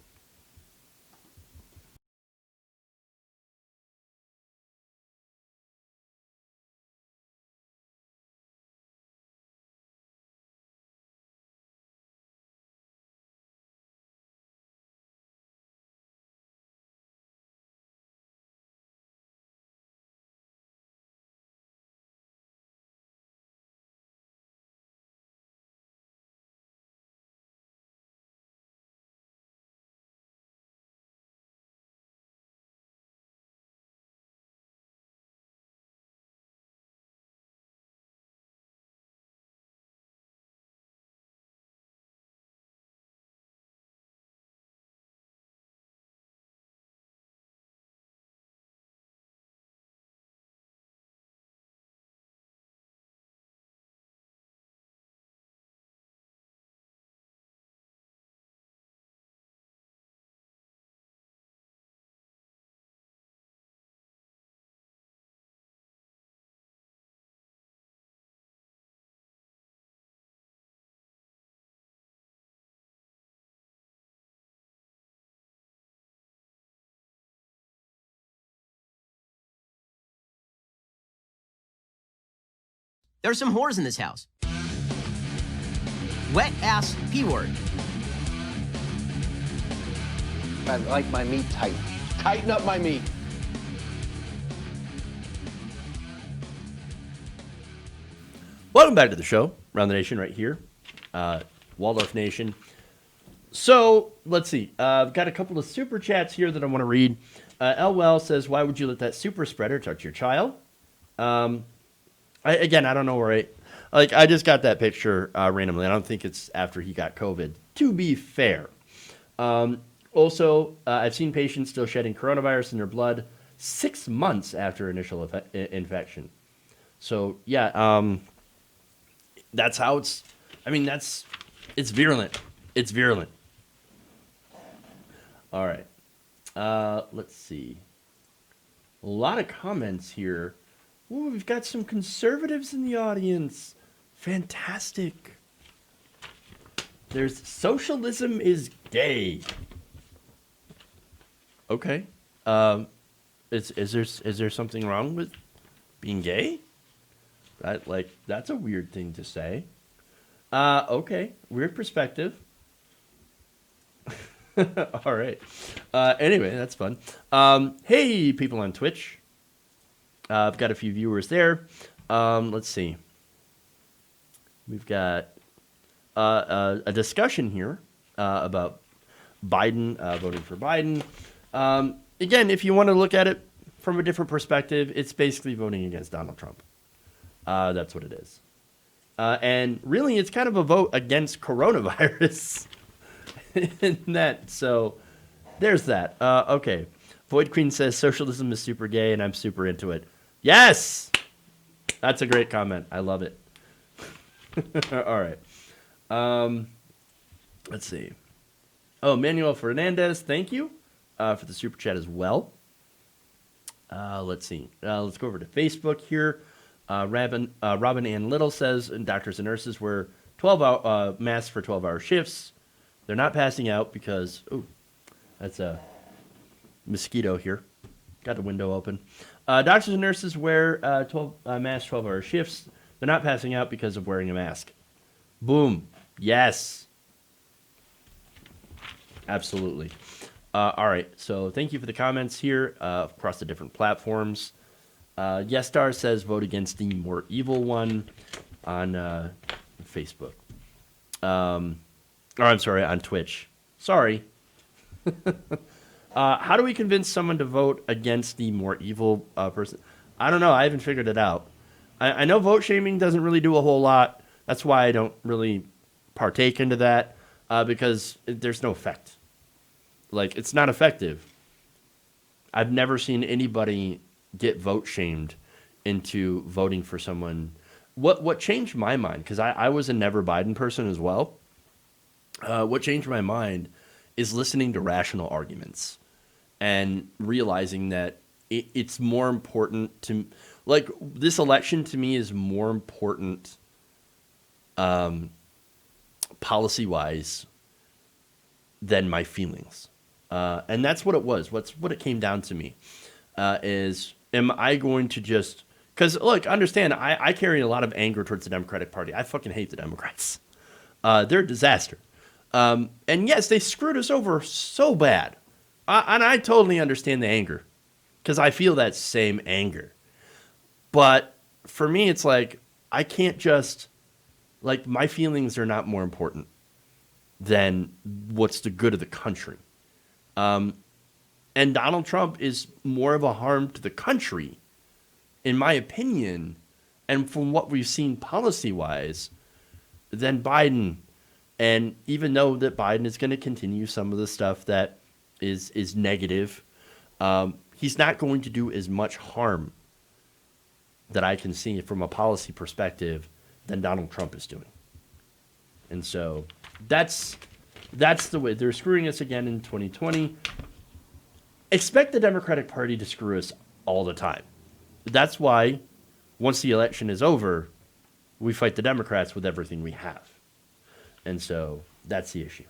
Speaker 11: There are some whores in this house. Wet ass P-word.
Speaker 12: I like my meat tight. Tighten up my meat.
Speaker 3: Welcome back to the show, Around the Nation, right here, Waldorf Nation. So let's see. I've got a couple of super chats here that I want to read. LWell says, "Why would you let that super spreader touch your child?" I don't know where I just got that picture randomly. I don't think it's after he got COVID. To be fair, also I've seen patients still shedding coronavirus in their blood 6 months after initial infection. So yeah. That's how it's virulent. It's virulent. All right. Let's see. A lot of comments here. Ooh, we've got some conservatives in the audience. Fantastic. There's socialism is gay. Okay. Is there something wrong with being gay? That's a weird thing to say. Okay, weird perspective. All right. Anyway, that's fun. Hey, people on Twitch. I've got a few viewers there. Let's see. We've got a discussion here about Biden, voting for Biden. Again, if you want to look at it from a different perspective, it's basically voting against Donald Trump. That's what it is. And really, it's kind of a vote against coronavirus in that. So there's that. Okay. Void Queen says, socialism is super gay, and I'm super into it. Yes! That's a great comment. I love it. All right. Let's see. Oh, Manuel Fernandez, thank you for the super chat as well. Let's see. Let's go over to Facebook here. Robin Ann Little says, doctors and nurses wear 12-hour masks for 12-hour shifts. They're not passing out because, that's a mosquito here. Got the window open. Doctors and nurses wear masks 12-hour shifts. They're not passing out because of wearing a mask. Boom. Yes. Absolutely. All right. So thank you for the comments here across the different platforms. Yes Star says vote against the more evil one on Facebook. I'm sorry, on Twitch. Sorry. How do we convince someone to vote against the more evil person? I don't know. I haven't figured it out. I know vote shaming doesn't really do a whole lot. That's why I don't really partake into that because there's no effect. It's not effective. I've never seen anybody get vote shamed into voting for someone. What changed my mind, because I was a never Biden person as well. What changed my mind is listening to rational arguments and realizing that it's more important to, this election to me is more important policy-wise than my feelings. And that's what it was. What it came down to me is, am I going to just, because look, understand, I carry a lot of anger towards the Democratic Party. I fucking hate the Democrats. They're a disaster. And yes, they screwed us over so bad. And I totally understand the anger because I feel that same anger. But for me, it's I can't just, my feelings are not more important than what's the good of the country. And Donald Trump is more of a harm to the country, in my opinion, and from what we've seen policy-wise, than Biden. And even though that Biden is going to continue some of the stuff that is negative, he's not going to do as much harm that I can see from a policy perspective than Donald Trump is doing. And so that's the way. They're screwing us again in 2020. Expect the Democratic Party to screw us all the time. That's why once the election is over, we fight the Democrats with everything we have. And so that's the issue.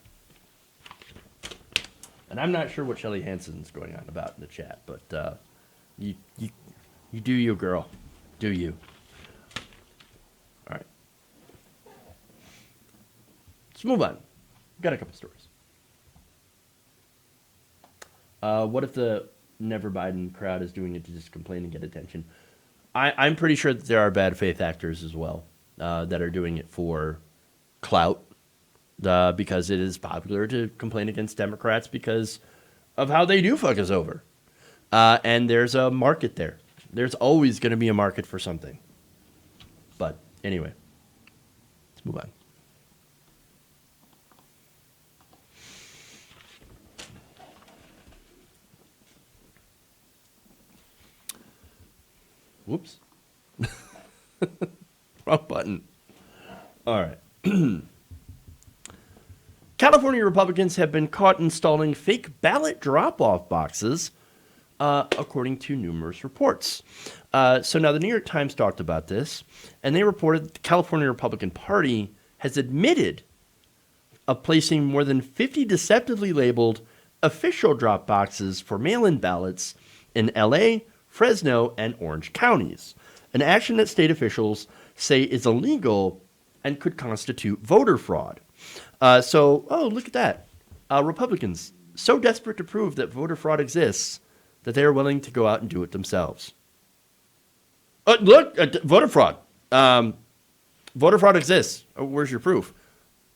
Speaker 3: And I'm not sure what Shelly Hansen's going on about in the chat, but you do you, girl. Do you. Let's move on. Got a couple stories. What if the Never Biden crowd is doing it to just complain and get attention? I'm pretty sure that there are bad faith actors as well that are doing it for clout, because it is popular to complain against Democrats because of how they do fuck us over. And there's a market there. There's always going to be a market for something. But anyway, let's move on. Whoops. Wrong button. All right. California Republicans have been caught installing fake ballot drop-off boxes, according to numerous reports. So now the New York Times talked about this, and they reported that the California Republican Party has admitted of placing more than 50 deceptively labeled official drop boxes for mail-in ballots in L.A., Fresno, and Orange counties, an action that state officials say is illegal and could constitute voter fraud. Look at that. Republicans, so desperate to prove that voter fraud exists that they are willing to go out and do it themselves. Voter fraud. Voter fraud exists. Where's your proof?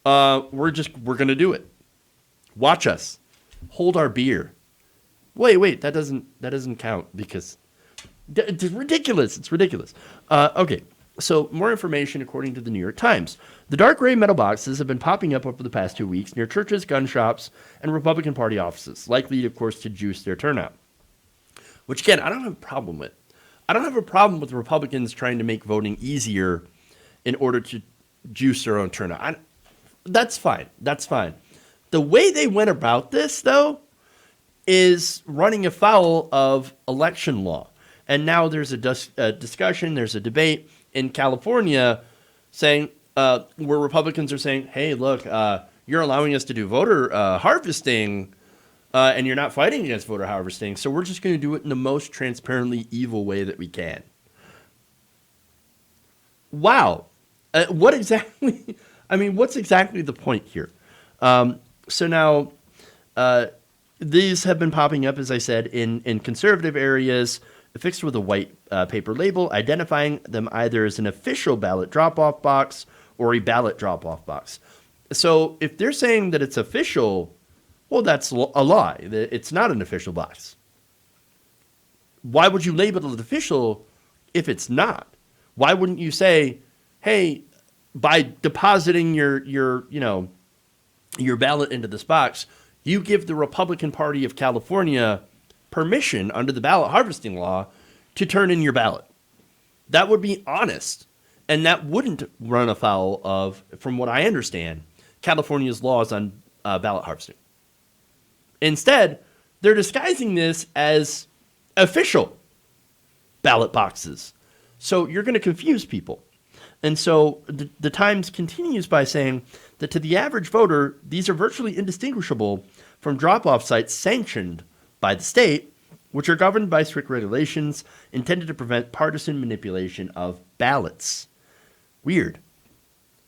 Speaker 3: We're going to do it. Watch us. Hold our beer. Wait, that doesn't count because it's ridiculous. It's ridiculous. Okay. So more information according to the New York Times. The dark gray metal boxes have been popping up over the past 2 weeks near churches, gun shops, and Republican Party offices, likely, of course, to juice their turnout. Which, again, I don't have a problem with. I don't have a problem with Republicans trying to make voting easier in order to juice their own turnout. That's fine. That's fine. The way they went about this, though, is running afoul of election law. And now there's a discussion, there's a debate in California saying, where Republicans are saying, hey, look, you're allowing us to do voter harvesting, and you're not fighting against voter harvesting, so we're just going to do it in the most transparently evil way that we can. Wow. What's exactly the point here? So now, these have been popping up, as I said, in conservative areas, affixed with a white paper label, identifying them either as an official ballot drop-off box or a ballot drop-off box. So if they're saying that it's official, well, that's a lie. It's not an official box. Why would you label it official if it's not? Why wouldn't you say, hey, by depositing your ballot into this box, you give the Republican Party of California permission under the ballot harvesting law to turn in your ballot. That would be honest, and that wouldn't run afoul of, from what I understand, California's laws on ballot harvesting. Instead, they're disguising this as official ballot boxes. So you're going to confuse people. And so the Times continues by saying that to the average voter, these are virtually indistinguishable from drop-off sites sanctioned by the state, which are governed by strict regulations intended to prevent partisan manipulation of ballots. Weird.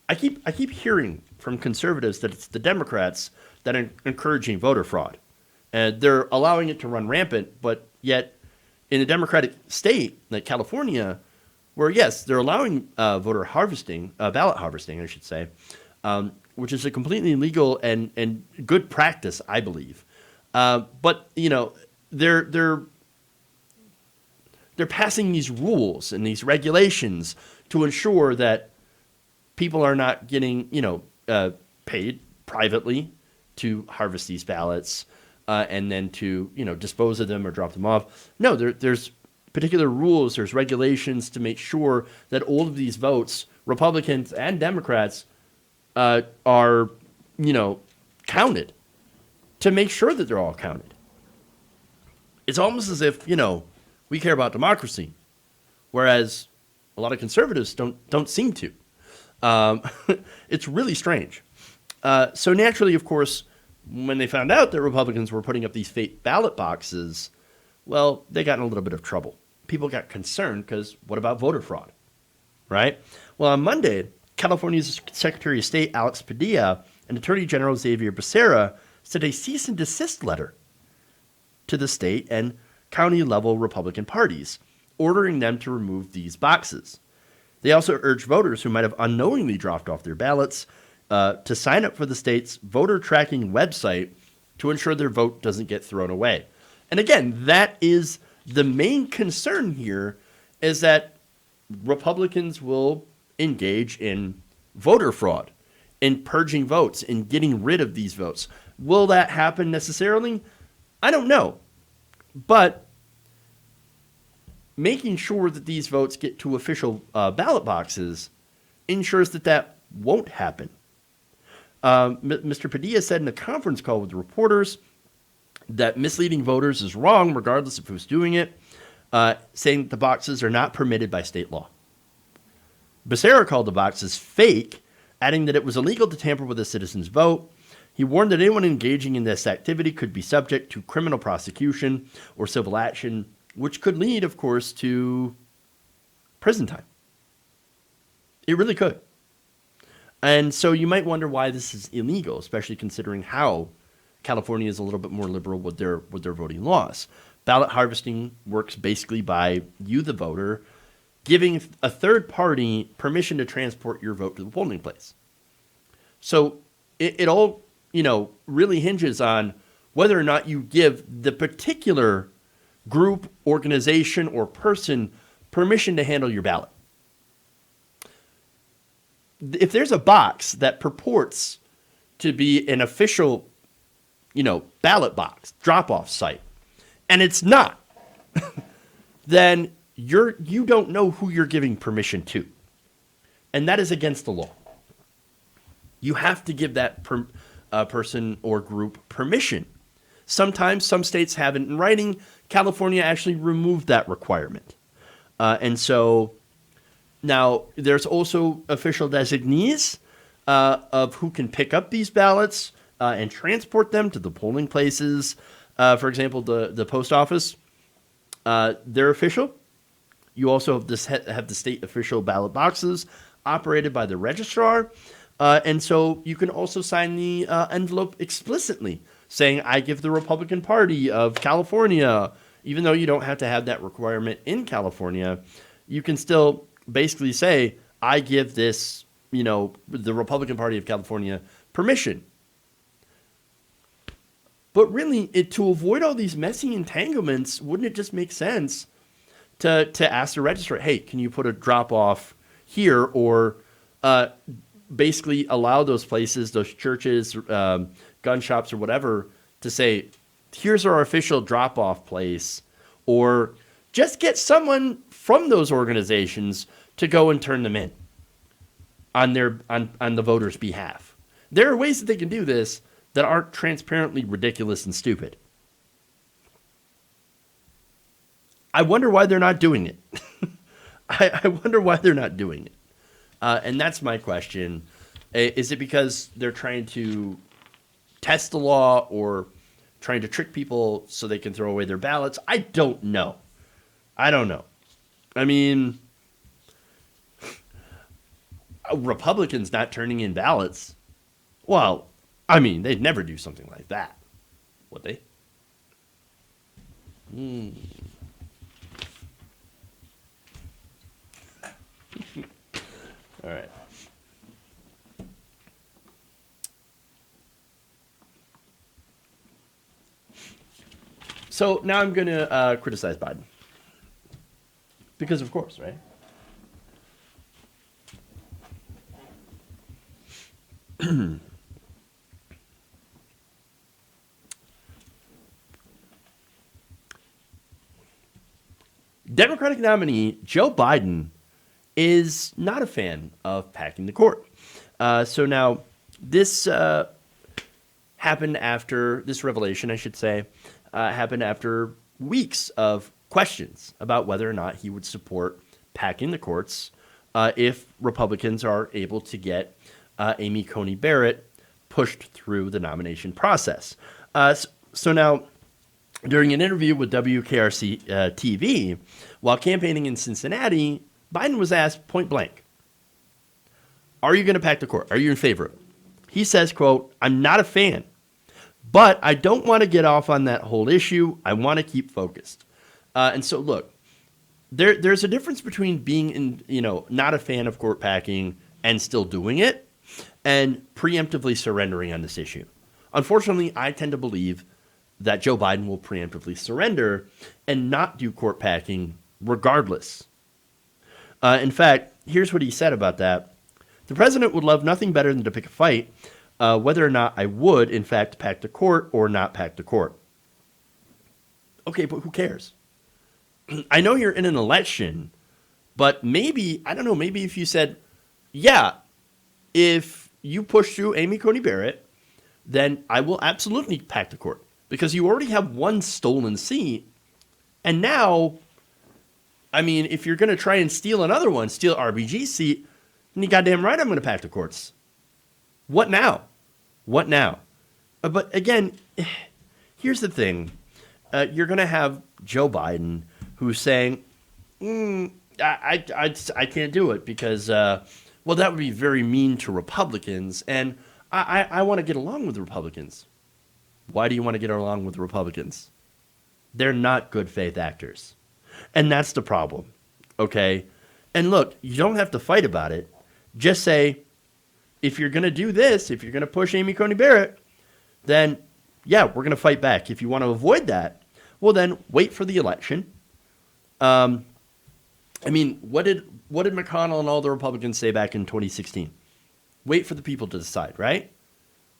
Speaker 3: I keep hearing from conservatives that it's the Democrats that are encouraging voter fraud. And they're allowing it to run rampant, but yet in a Democratic state like California, where, yes, they're allowing ballot harvesting, I should say, which is a completely legal and good practice, I believe. But, they're passing these rules and these regulations to ensure that people are not getting, paid privately to harvest these ballots and then to, dispose of them or drop them off. No, there's particular rules, there's regulations to make sure that all of these votes, Republicans and Democrats, are, counted, to make sure that they're all counted. It's almost as if, we care about democracy, whereas a lot of conservatives don't seem to. It's really strange. So naturally, of course, when they found out that Republicans were putting up these fake ballot boxes, well, they got in a little bit of trouble. People got concerned because what about voter fraud, right? Well, on Monday, California's Secretary of State, Alex Padilla, and Attorney General Xavier Becerra sent a cease and desist letter to the state and county level Republican parties, ordering them to remove these boxes. They also urged voters who might have unknowingly dropped off their ballots to sign up for the state's voter tracking website to ensure their vote doesn't get thrown away. And again, that is the main concern here, is that Republicans will engage in voter fraud, in purging votes, in getting rid of these votes. Will that happen necessarily? I don't know. But making sure that these votes get to official ballot boxes ensures that that won't happen. Mr. Padilla said in a conference call with reporters that misleading voters is wrong regardless of who's doing it, saying that the boxes are not permitted by state law. Becerra called the boxes fake, adding that it was illegal to tamper with a citizen's vote. He warned that anyone engaging in this activity could be subject to criminal prosecution or civil action, which could lead, of course, to prison time. It really could. And so you might wonder why this is illegal, especially considering how California is a little bit more liberal with their voting laws. Ballot harvesting works basically by you, the voter, giving a third party permission to transport your vote to the polling place. So it all, really hinges on whether or not you give the particular group, organization, or person permission to handle your ballot. If there's a box that purports to be an official, ballot box, drop-off site, and it's not, then you don't know who you're giving permission to. And that is against the law. You have to give that person or group permission. Sometimes some states have it in writing. California actually removed that requirement. And so now there's also official designees of who can pick up these ballots and transport them to the polling places. For example, the post office, they're official. You also have the state official ballot boxes operated by the registrar. And so you can also sign the envelope explicitly saying, I give the Republican Party of California, even though you don't have to have that requirement in California, you can still basically say, I give this, the Republican Party of California permission. But really, to avoid all these messy entanglements, wouldn't it just make sense to ask the registrar, hey, can you put a drop off here, or basically allow those places, those churches, gun shops or whatever, to say, here's our official drop off place, or just get someone from those organizations to go and turn them in on the voters' behalf. There are ways that they can do this that aren't transparently ridiculous and stupid. I wonder why they're not doing it. I wonder why they're not doing it. And that's my question. Is it because they're trying to test the law or trying to trick people so they can throw away their ballots? I don't know. I mean, Republicans not turning in ballots, well, I mean, they'd never do something like that, would they? All right. So now I'm going to criticize Biden. Because of course, right? Democratic nominee Joe Biden is not a fan of packing the court. So now this happened after, this revelation, I should say, happened after weeks of questions about whether or not he would support packing the courts if Republicans are able to get Amy Coney Barrett pushed through the nomination process. So now, during an interview with WKRC TV, while campaigning in Cincinnati, Biden was asked point blank, are you going to pack the court? Are you in favor of it? He says, quote, "I'm not a fan, but I don't want to get off on that whole issue. I want to keep focused." And so, look, there's a difference between being not a fan of court packing and still doing it, and preemptively surrendering on this issue. Unfortunately, I tend to believe that Joe Biden will preemptively surrender and not do court packing regardless. In fact, here's what he said about that. "The president would love nothing better than to pick a fight, whether or not I would, in fact, pack the court or not pack the court." Okay, but who cares? I know you're in an election, but maybe, I don't know, maybe if you said, yeah, if you push through Amy Coney Barrett, then I will absolutely pack the court. Because you already have one stolen seat, and now, I mean, if you're going to try and steal another one, steal RBG's seat, then you goddamn right I'm going to pack the courts. What now? What now? But again, here's the thing. You're going to have Joe Biden who's saying, I can't do it because, well, that would be very mean to Republicans, and I want to get along with the Republicans. Why do you want to get along with the Republicans? They're not good faith actors. And that's the problem, okay? And look, you don't have to fight about it. Just say, if you're going to do this, if you're going to push Amy Coney Barrett, then, yeah, we're going to fight back. If you want to avoid that, well, then wait for the election. I mean, what did McConnell and all the Republicans say back in 2016? Wait for the people to decide, right?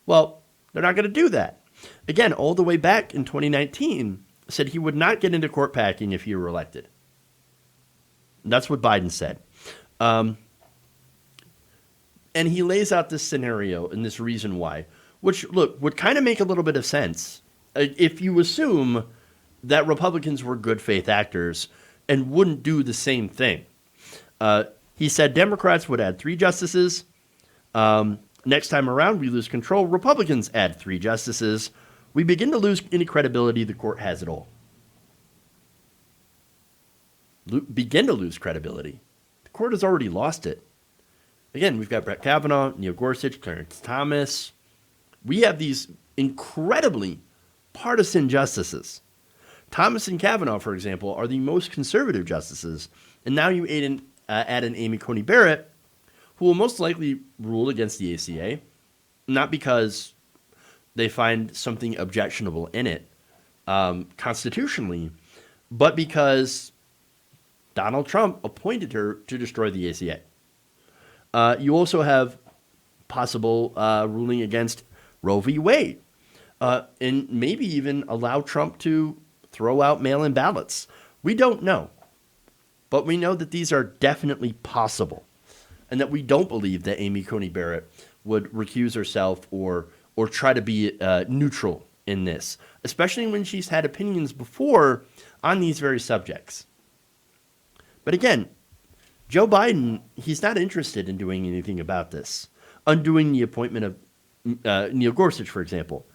Speaker 3: Well, they're not going to do that. Again, all the way back in 2019, said he would not get into court packing if he were elected. That's what Biden said. And he lays out this scenario and this reason why, which, look, would kind of make a little bit of sense if you assume that Republicans were good faith actors and wouldn't do the same thing. He said Democrats would add 3 justices. Next time around, we lose control. Republicans add 3 justices. We begin to lose any credibility. The court has it all. Begin to lose credibility. The court has already lost it. Again, we've got Brett Kavanaugh, Neil Gorsuch, Clarence Thomas. We have these incredibly partisan justices. Thomas and Kavanaugh, for example, are the most conservative justices. And now you add in Amy Coney Barrett, who will most likely rule against the ACA, not because they find something objectionable in it constitutionally, but because Donald Trump appointed her to destroy the ACA. You also have possible ruling against Roe v. Wade, and maybe even allow Trump to throw out mail-in ballots. We don't know, but we know that these are definitely possible, and that we don't believe that Amy Coney Barrett would recuse herself or try to be neutral in this, especially when she's had opinions before on these very subjects. But again, Joe Biden, he's not interested in doing anything about this, undoing the appointment of Neil Gorsuch, for example.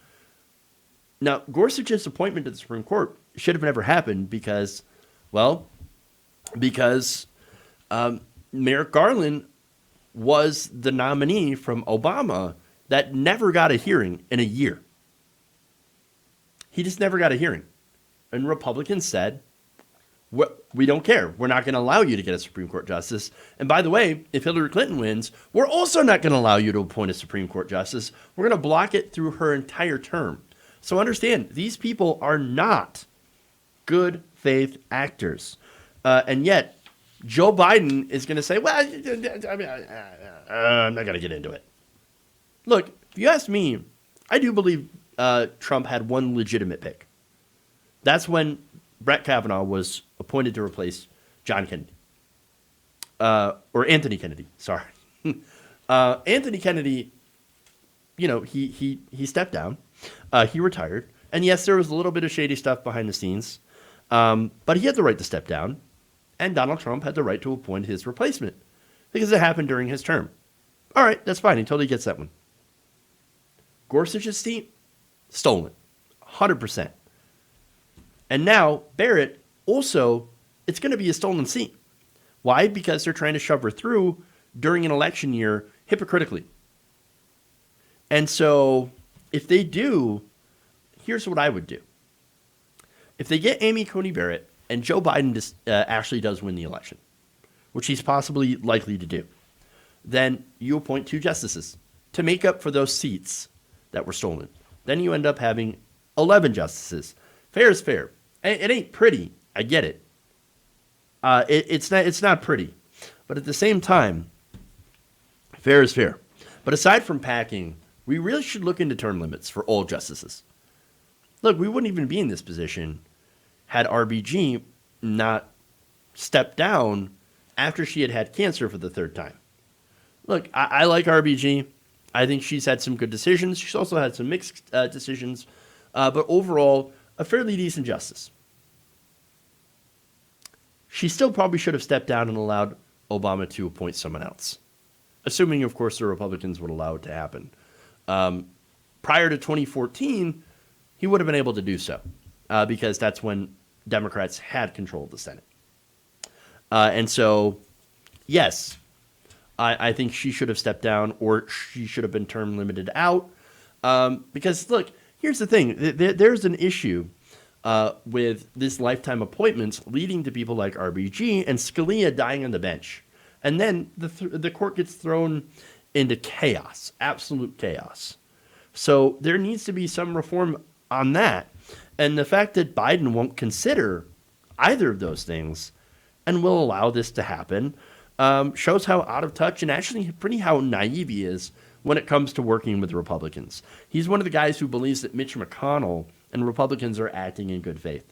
Speaker 3: Now, Gorsuch's appointment to the Supreme Court should have never happened because Merrick Garland was the nominee from Obama that never got a hearing in a year. He just never got a hearing. And Republicans said, we don't care. We're not going to allow you to get a Supreme Court justice. And by the way, if Hillary Clinton wins, we're also not going to allow you to appoint a Supreme Court justice. We're going to block it through her entire term. So understand, these people are not good faith actors. And yet, Joe Biden is going to say, well, I'm not going to get into it. Look, if you ask me, I do believe Trump had one legitimate pick. That's when Brett Kavanaugh was appointed to replace John Kennedy. Or Anthony Kennedy, sorry. Anthony Kennedy, he stepped down. He retired. And yes, there was a little bit of shady stuff behind the scenes. But he had the right to step down. And Donald Trump had the right to appoint his replacement. Because it happened during his term. All right, that's fine. He totally gets that one. Gorsuch's seat, stolen. 100%. And now, Barrett, also, it's going to be a stolen seat. Why? Because they're trying to shove her through during an election year hypocritically. And so if they do, here's what I would do. If they get Amy Coney Barrett and Joe Biden actually does win the election, which he's possibly likely to do, then you appoint 2 justices to make up for those seats that were stolen. Then you end up having 11 justices. Fair is fair. It ain't pretty. I get it. It's not pretty. But at the same time, fair is fair. But aside from packing, we really should look into term limits for all justices. Look, we wouldn't even be in this position had RBG not stepped down after she had cancer for the 3rd time. Look, I like RBG. I think she's had some good decisions. She's also had some mixed decisions. But overall, a fairly decent justice. She still probably should have stepped down and allowed Obama to appoint someone else. Assuming, of course, the Republicans would allow it to happen. Prior to 2014, he would have been able to do so. Because that's when Democrats had control of the Senate. And so, yes, I think she should have stepped down, or she should have been term limited out. Because, look, here's the thing. There's an issue with this lifetime appointments leading to people like RBG and Scalia dying on the bench. And then the court gets thrown into chaos, absolute chaos. So there needs to be some reform on that. And the fact that Biden won't consider either of those things and will allow this to happen shows how out of touch and actually pretty how naive he is when it comes to working with Republicans. He's one of the guys who believes that Mitch McConnell and Republicans are acting in good faith.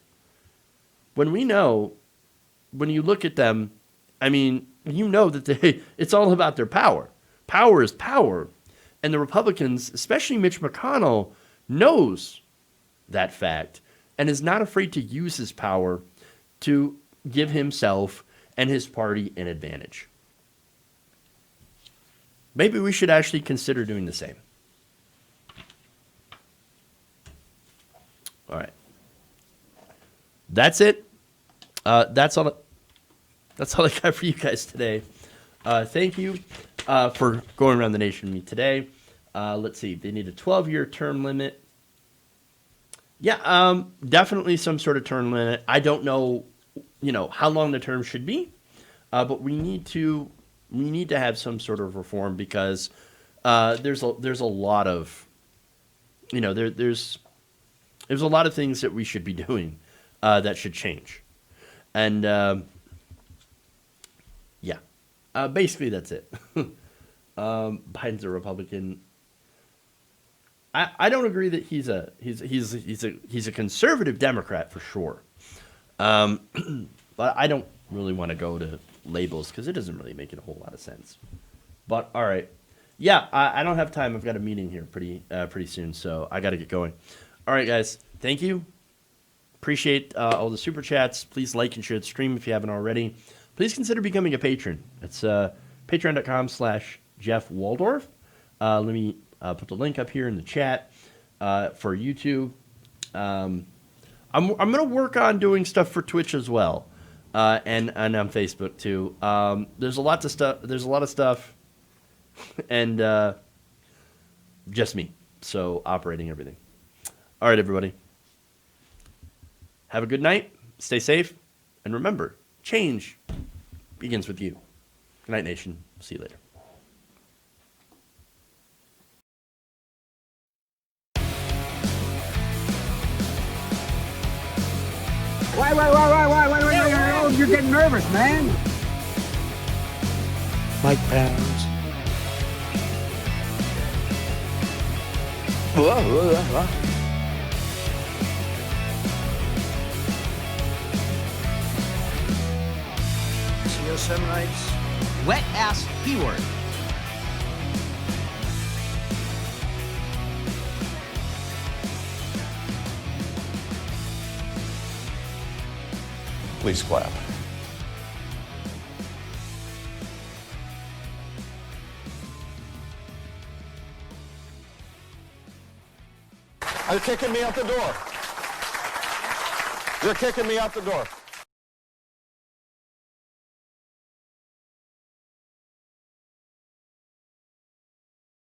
Speaker 3: When you look at them, I mean, you know that it's all about their power. Power is power. And the Republicans, especially Mitch McConnell, knows that fact and is not afraid to use his power to give himself and his party an advantage. Maybe we should actually consider doing the same. All right. That's it. That's all I got for you guys today. Thank you for going around the nation with me today. Let's see. They need a 12-year term limit. Yeah, definitely some sort of term limit. I don't know, how long the term should be, but we need to have some sort of reform because there's a lot of, there's a lot of things that we should be doing that should change, and basically that's it. Biden's a Republican. I don't agree that he's a conservative Democrat for sure. But I don't really want to go to labels because it doesn't really make it a whole lot of sense. But all right. Yeah, I don't have time. I've got a meeting here pretty soon, so I got to get going. All right, guys. Thank you. Appreciate all the super chats. Please like and share the stream if you haven't already. Please consider becoming a patron. It's patreon.com/Jeff Waldorf. Let me put the link up here in the chat for YouTube. I'm going to work on doing stuff for Twitch as well, and on Facebook too. There's a lot of stuff, and just me. So operating everything. All right, everybody. Have a good night. Stay safe, and remember, change begins with you. Good night, nation. See you later.
Speaker 13: Why? Oh, you're getting nervous, man.
Speaker 14: Mike Pounds.
Speaker 11: See you some nights. Wet ass P-word.
Speaker 15: Please clap. You're kicking me out the door. You're kicking me out the door.